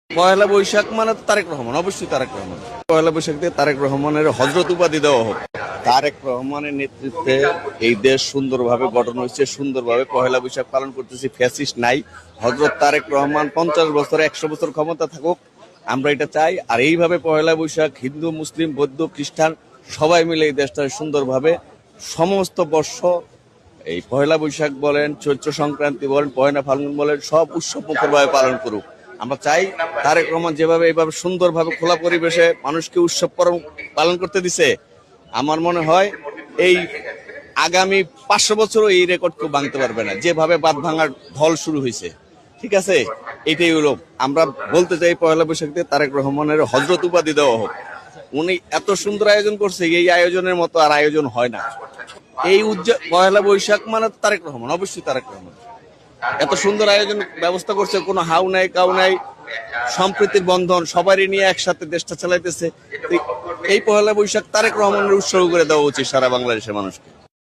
পয়লা বৈশাখ মানে তো তারেক রহমান, অবশ্যই তারেক রহমান। পয়লা বৈশাখ দিয়ে তারেক রহমানের হযরত উপাধি দেওয়া হোক। তারেক রহমানের নেতৃত্বে এই দেশ সুন্দরভাবে গঠন হয়েছে, সুন্দরভাবে পয়লা বৈশাখ পালন করতেছি। ফ্যাসিস্ট নাই। হযরত তারেক রহমান 50 বছর 100 বছর ক্ষমতা থাকুক, আমরা এটা চাই। আর এইভাবে পয়লা বৈশাখ হিন্দু, মুসলিম, বৌদ্ধ, খ্রিস্টান সবাই মিলে এই দেশটা সুন্দরভাবে সমস্ত বর্ষ এই পয়লা বৈশাখ বলেন, চৈত্র সংক্রান্তি বলেন, পয়লা ফাল্গুন বলেন, সব উৎসব মুখরভাবে পালন করুক। আমরা চাই তারেক রহমান যেভাবে এইভাবে সুন্দরভাবে খোলা পরিবেশে মানুষকে উৎসব পালন করতে দিছে, আমার মনে হয় এই আগামী 500 বছরও এই রেকর্ড কেউ ভাঙতে পারবে না, যেভাবে বাঁধ ভাঙার ঢল শুরু হয়েছে। ঠিক আছে, এটাই হলো আমরা বলতে চাই, পয়লা বৈশাখ দিয়ে তারেক রহমানের হযরত উপাধি দেওয়া হোক। উনি এত সুন্দর আয়োজন করছে, এই আয়োজনের মতো আর আয়োজন হয় না। এই পয়লা বৈশাখ মানে তো তারেক রহমান, অবশ্যই তারেক রহমান। এত সুন্দর আয়োজন ব্যবস্থা করছে, কোনো হাউ নাই কাউ নাই, সম্প্রীতির বন্ধন, সবারই নিয়ে একসাথে দেশটা চালাইতেছে। এই পয়লা বৈশাখ তারেক রহমানের উৎসর্গ করে দেওয়া উচিত সারা বাংলাদেশের মানুষকে।